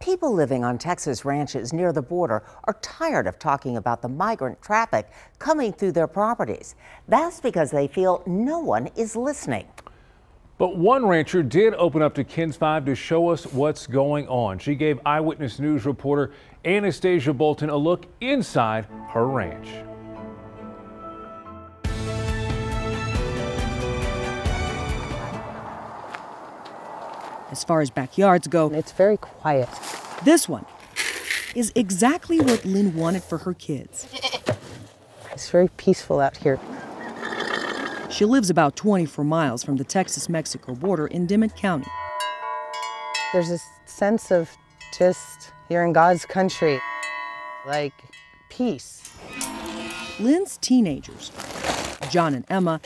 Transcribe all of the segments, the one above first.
People living on Texas ranches near the border are tired of talking about the migrant traffic coming through their properties. That's because they feel no one is listening. But one rancher did open up to KENS 5 to show us what's going on. She gave Eyewitness News reporter Anastasia Bolton a look inside her ranch. As far as backyards go, it's very quiet. This one is exactly what Lynn wanted for her kids. It's very peaceful out here. She lives about 24 miles from the Texas-Mexico border in Dimmitt County. There's this sense of just, you're in God's country, like peace. Lynn's teenagers, John and Emma,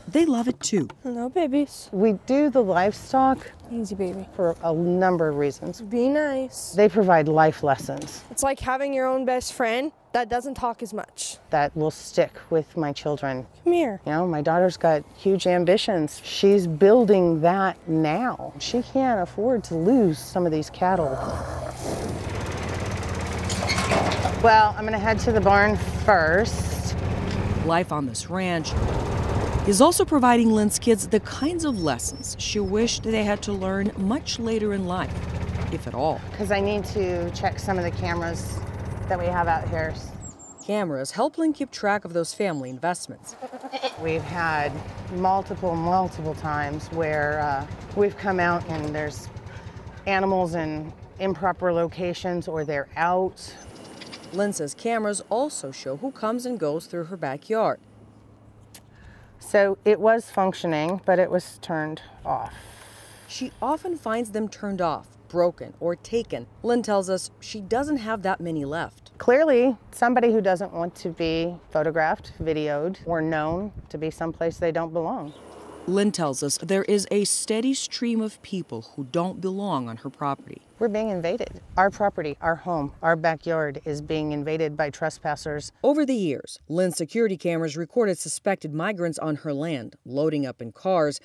they love it too. Hello, babies. We do the livestock. Easy, baby. For a number of reasons. Be nice. They provide life lessons. It's like having your own best friend that doesn't talk as much. That will stick with my children. Come here. You know, my daughter's got huge ambitions. She's building that now. She can't afford to lose some of these cattle. Well, I'm gonna head to the barn first. Life on this ranch is also providing Lynn's kids the kinds of lessons she wished they had to learn much later in life, if at all. Because I need to check some of the cameras that we have out here. Cameras help Lynn keep track of those family investments. We've had multiple times where we've come out and there's animals in improper locations or they're out. Lynn says cameras also show who comes and goes through her backyard. So it was functioning, but it was turned off. She often finds them turned off, broken, or taken. Lynn tells us she doesn't have that many left. Clearly, somebody who doesn't want to be photographed, videoed, or known to be someplace they don't belong. Lynn tells us there is a steady stream of people who don't belong on her property. We're being invaded. Our property, our home, our backyard is being invaded by trespassers. Over the years, Lynn's security cameras recorded suspected migrants on her land, loading up in cars,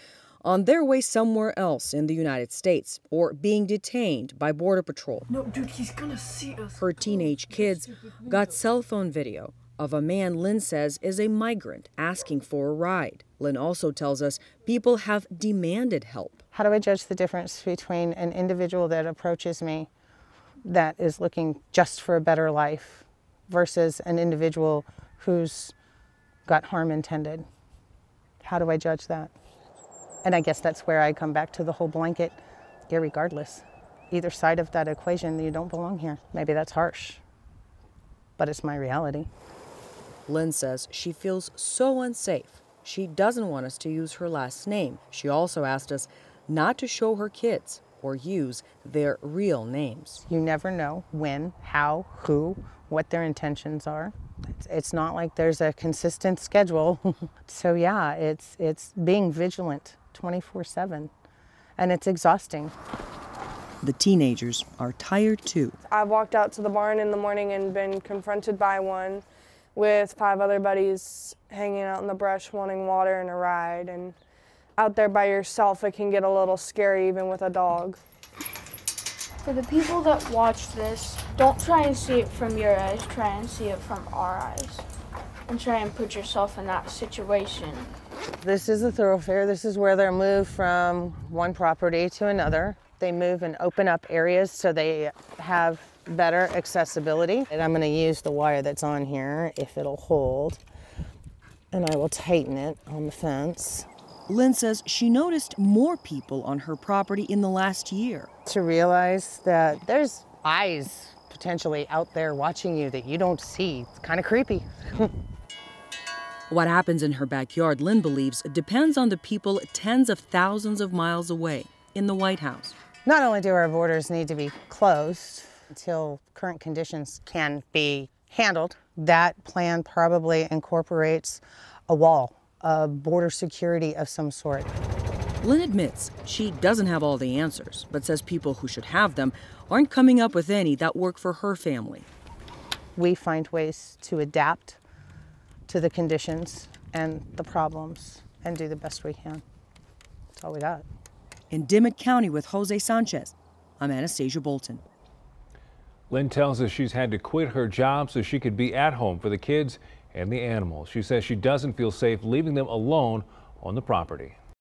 on their way somewhere else in the United States, or being detained by Border Patrol. No, dude, he's gonna see us. Her teenage kids got cell phone video of a man Lynn says is a migrant asking for a ride. Lynn also tells us people have demanded help. How do I judge the difference between an individual that approaches me that is looking just for a better life versus an individual who's got harm intended? How do I judge that? And I guess that's where I come back to the whole blanket, irregardless. Either side of that equation, you don't belong here. Maybe that's harsh, but it's my reality. Lynn says she feels so unsafe. She doesn't want us to use her last name. She also asked us not to show her kids or use their real names. You never know when, how, who, what their intentions are. It's not like there's a consistent schedule. So yeah, it's being vigilant 24/7, and it's exhausting. The teenagers are tired too. I walked out to the barn in the morning and been confronted by one with 5 other buddies hanging out in the brush wanting water and a ride. And out there by yourself, it can get a little scary even with a dog. For the people that watch this, don't try and see it from your eyes, try and see it from our eyes. And try and put yourself in that situation. This is a thoroughfare. This is where they're moved from one property to another. They move and open up areas so they have better accessibility. And I'm going to use the wire that's on here if it'll hold. And I will tighten it on the fence. Lynn says she noticed more people on her property in the last year. To realize that there's eyes potentially out there watching you that you don't see. It's kind of creepy. What happens in her backyard, Lynn believes, depends on the people tens of thousands of miles away in the White House. Not only do our borders need to be closed until current conditions can be handled, that plan probably incorporates a wall, a border security of some sort. Lynn admits she doesn't have all the answers, but says people who should have them aren't coming up with any that work for her family. We find ways to adapt to the conditions and the problems and do the best we can. That's all we got. In Dimmitt County with Jose Sanchez, I'm Anastasia Bolton. Lynn tells us she's had to quit her job so she could be at home for the kids and the animals. She says she doesn't feel safe leaving them alone on the property.